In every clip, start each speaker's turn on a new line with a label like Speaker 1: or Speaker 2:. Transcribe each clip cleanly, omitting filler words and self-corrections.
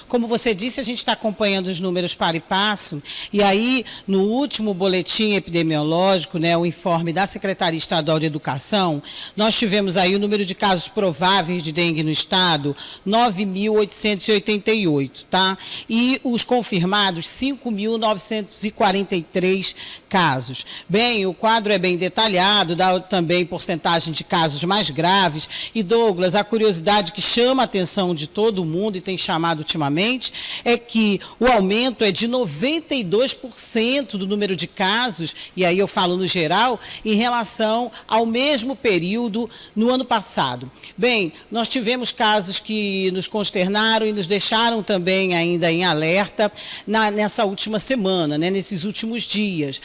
Speaker 1: Como você disse, a gente está acompanhando os números para e passo, e aí, no último boletim epidemiológico, né, o informe da Secretaria Estadual de Educação, nós tivemos aí o número de casos prováveis de dengue no estado, 9.888, tá? E os confirmados, 5.943 casos. Bem, o quadro é bem detalhado, dá também porcentagem de casos mais graves. E, Douglas, a curiosidade que chama a atenção de todo mundo e tem chamado ultimamente é que o aumento é de 92% do número de casos, e aí eu falo no geral, em relação ao mesmo período no ano passado. Bem, nós tivemos casos que nos consternaram e nos deixaram também ainda em alerta nessa última semana, né, nesses últimos dias.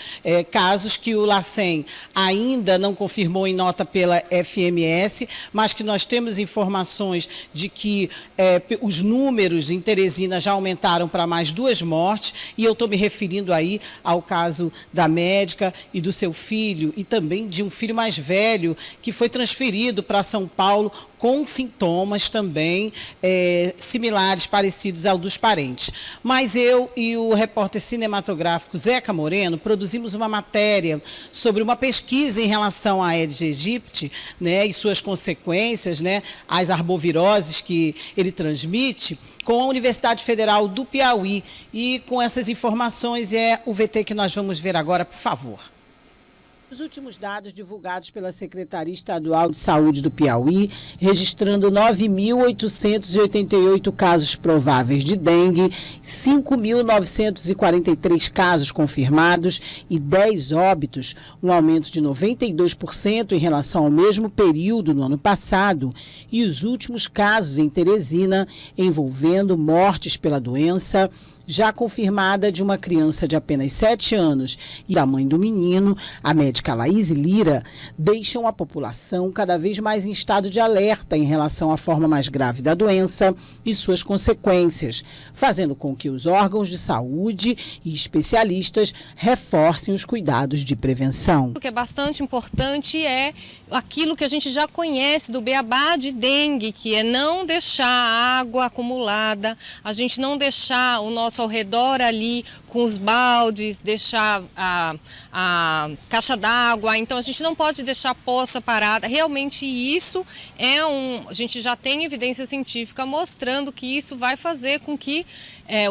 Speaker 1: Casos que o LACEN ainda não confirmou em nota pela FMS, mas que nós temos informações de que os números em Teresina já aumentaram para mais 2 mortes, e eu estou me referindo aí ao caso da médica e do seu filho, e também de um filho mais velho que foi transferido para São Paulo com sintomas também similares, parecidos ao dos parentes. Mas eu e o repórter cinematográfico Zeca Moreno produzimos uma matéria sobre uma pesquisa em relação à Aedes aegypti, né, e suas consequências, né, as arboviroses que ele transmite, com a Universidade Federal do Piauí. E com essas informações é o VT que nós vamos ver agora, por favor. Os últimos dados divulgados pela Secretaria Estadual de Saúde do Piauí, registrando 9.888 casos prováveis de dengue, 5.943 casos confirmados e 10 óbitos, um aumento de 92% em relação ao mesmo período no ano passado, e os últimos casos em Teresina envolvendo mortes pela doença, já confirmada, de uma criança de apenas 7 anos e da mãe do menino, a médica Laís Lira, deixam a população cada vez mais em estado de alerta em relação à forma mais grave da doença e suas consequências, fazendo com que os órgãos de saúde e especialistas reforcem os cuidados de prevenção.
Speaker 2: O que é bastante importante é aquilo que a gente já conhece do beabá de dengue, que é não deixar a água acumulada, a gente não deixar o nosso ao redor ali com os baldes, deixar a caixa d'água, então a gente não pode deixar a poça parada. Realmente isso a gente já tem evidência científica mostrando que isso vai fazer com que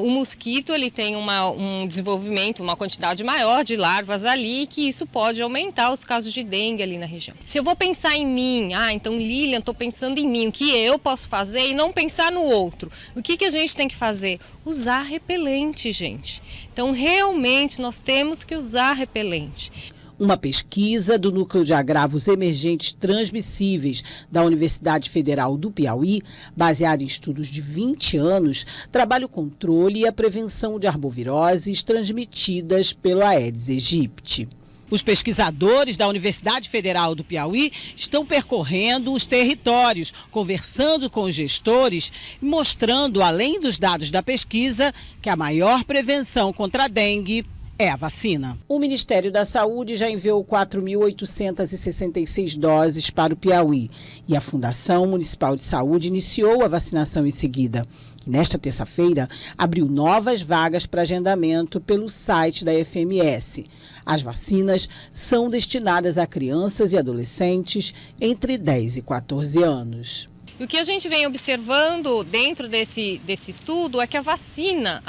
Speaker 2: o mosquito ele tenha um desenvolvimento, uma quantidade maior de larvas ali, que isso pode aumentar os casos de dengue ali na região. Se eu vou pensar em mim, então Lilian, estou pensando em mim, o que eu posso fazer e não pensar no outro. O que a gente tem que fazer? Usar repelente, gente. Então realmente nós temos que usar repelente.
Speaker 1: Uma pesquisa do Núcleo de Agravos Emergentes Transmissíveis da Universidade Federal do Piauí, baseada em estudos de 20 anos, trabalha o controle e a prevenção de arboviroses transmitidas pelo Aedes aegypti. Os pesquisadores da Universidade Federal do Piauí estão percorrendo os territórios, conversando com os gestores, mostrando, além dos dados da pesquisa, que a maior prevenção contra a dengue é a vacina. O Ministério da Saúde já enviou 4.866 doses para o Piauí e a Fundação Municipal de Saúde iniciou a vacinação em seguida. E nesta terça-feira, abriu novas vagas para agendamento pelo site da FMS. As vacinas são destinadas a crianças e adolescentes entre 10 e 14 anos.
Speaker 2: E o que a gente vem observando dentro desse estudo é que a vacina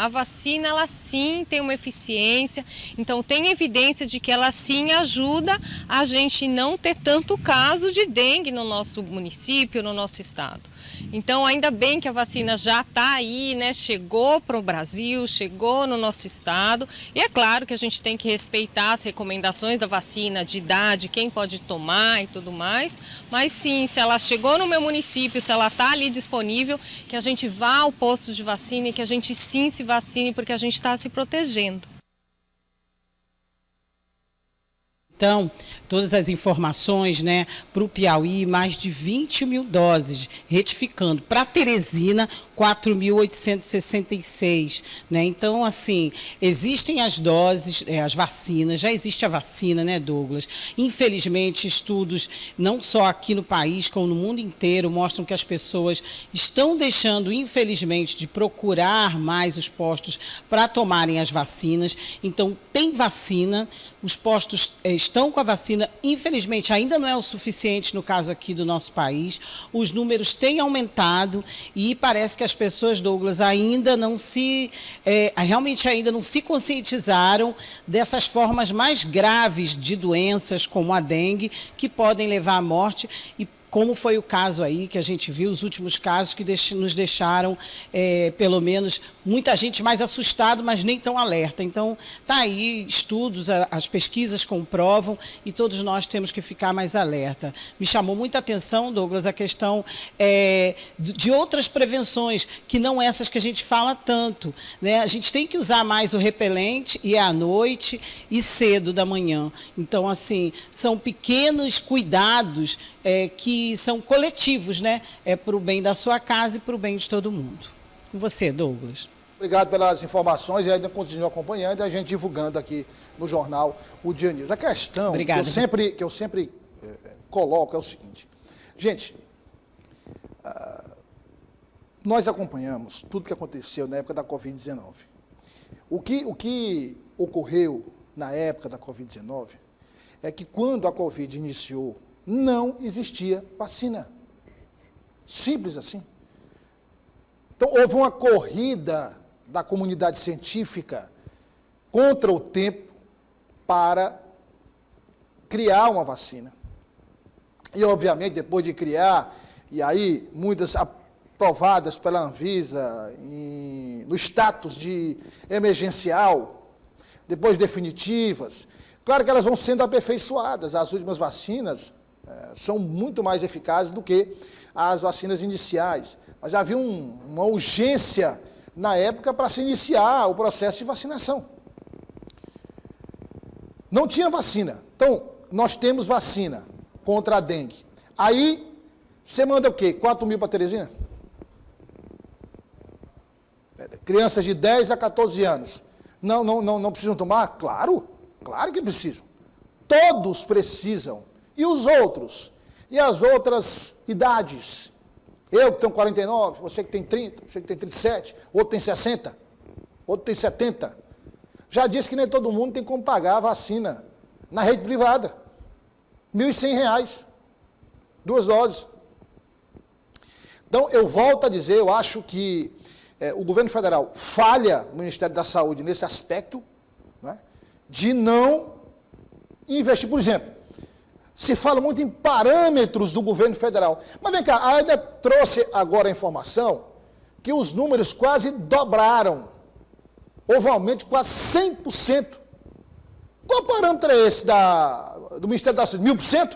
Speaker 2: ela sim tem uma eficiência, então tem evidência de que ela sim ajuda a gente não ter tanto caso de dengue no nosso município, no nosso estado. Então, ainda bem que a vacina já está aí, né? Chegou para o Brasil, chegou no nosso estado. E é claro que a gente tem que respeitar as recomendações da vacina, de idade, quem pode tomar e tudo mais. Mas sim, se ela chegou no meu município, se ela está ali disponível, que a gente vá ao posto de vacina e que a gente sim se vacine, porque a gente está se protegendo.
Speaker 1: Então, todas as informações, né, para o Piauí, mais de 20 mil doses, retificando. Para Teresina, 4.866, né? Então, assim, existem as doses, as vacinas, já existe a vacina, né, Douglas? Infelizmente, estudos, não só aqui no país, como no mundo inteiro, mostram que as pessoas estão deixando, infelizmente, de procurar mais os postos para tomarem as vacinas. Então, tem vacina, os postos estão com a vacina, infelizmente, ainda não é o suficiente no caso aqui do nosso país. Os números têm aumentado e parece que as pessoas, Douglas, ainda não se, realmente ainda não se conscientizaram dessas formas mais graves de doenças, como a dengue, que podem levar à morte, e como foi o caso aí, que a gente viu, os últimos casos que nos deixaram, pelo menos, muita gente mais assustado, mas nem tão alerta. Então, está aí, estudos, as pesquisas comprovam e todos nós temos que ficar mais alerta. Me chamou muita atenção, Douglas, a questão de outras prevenções, que não essas que a gente fala tanto, né? A gente tem que usar mais o repelente, e é à noite e cedo da manhã. Então, assim, são pequenos cuidados que são coletivos, né? É para o bem da sua casa e para o bem de todo mundo. Com você, Douglas.
Speaker 3: Obrigado pelas informações e ainda continua acompanhando e a gente divulgando aqui no jornal O Dia News. A questão que eu sempre coloco é o seguinte. Gente, nós acompanhamos tudo que aconteceu na época da Covid-19. O que ocorreu na época da Covid-19 é que quando a Covid iniciou, não existia vacina. Simples assim. Então, houve uma corrida da comunidade científica contra o tempo para criar uma vacina. E, obviamente, depois de criar, e aí muitas aprovadas pela Anvisa, no status de emergencial, depois definitivas, claro que elas vão sendo aperfeiçoadas. As últimas vacinas são muito mais eficazes do que as vacinas iniciais. Mas havia uma urgência na época para se iniciar o processo de vacinação. Não tinha vacina. Então, nós temos vacina contra a dengue. Aí, você manda o quê? 4 mil para Teresina? Crianças de 10 a 14 anos. Não precisam tomar? Claro que precisam. Todos precisam. E os outros? E as outras idades? Eu que tenho 49, você que tem 30, você que tem 37, outro tem 60, outro tem 70. Já disse que nem todo mundo tem como pagar a vacina na rede privada. R$ 1.100, 2 doses. Então, eu volto a dizer, eu acho que o governo federal falha no Ministério da Saúde nesse aspecto, né, de não investir. Por exemplo, se fala muito em parâmetros do governo federal. Mas vem cá, a AIDA trouxe agora a informação que os números quase dobraram. Houve um aumento de quase 100%. Qual parâmetro é esse do Ministério da Saúde? 1.000%?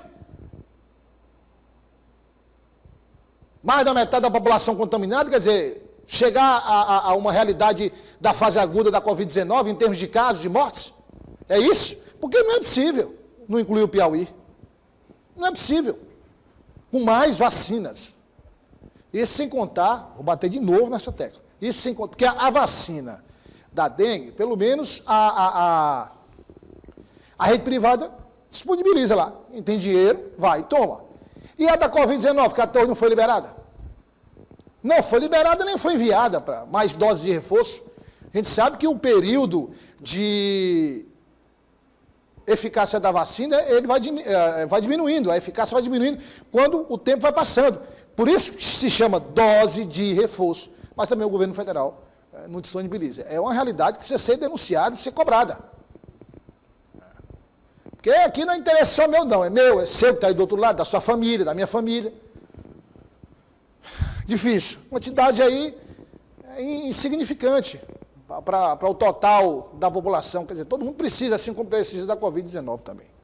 Speaker 3: Mais da metade da população contaminada, quer dizer, chegar a uma realidade da fase aguda da Covid-19 em termos de casos, de mortes? É isso? Porque não é possível não incluir o Piauí. Não é possível. Com mais vacinas. Isso sem contar, vou bater de novo nessa tecla, isso sem contar, porque a vacina da dengue, pelo menos a rede privada disponibiliza lá. Quem tem dinheiro, vai e toma. E a da Covid-19, que até hoje não foi liberada? Não foi liberada nem foi enviada para mais doses de reforço. A gente sabe que o período de eficácia da vacina, ele vai diminuindo, a eficácia vai diminuindo quando o tempo vai passando. Por isso que se chama dose de reforço. Mas também o governo federal não disponibiliza. É uma realidade que precisa ser denunciada, precisa ser cobrada. Porque aqui não é interesse só meu, não. É meu, é seu que está aí do outro lado, da sua família, da minha família. Difícil. Quantidade aí insignificante para o total da população. Quer dizer, todo mundo precisa, assim como precisa da Covid-19 também.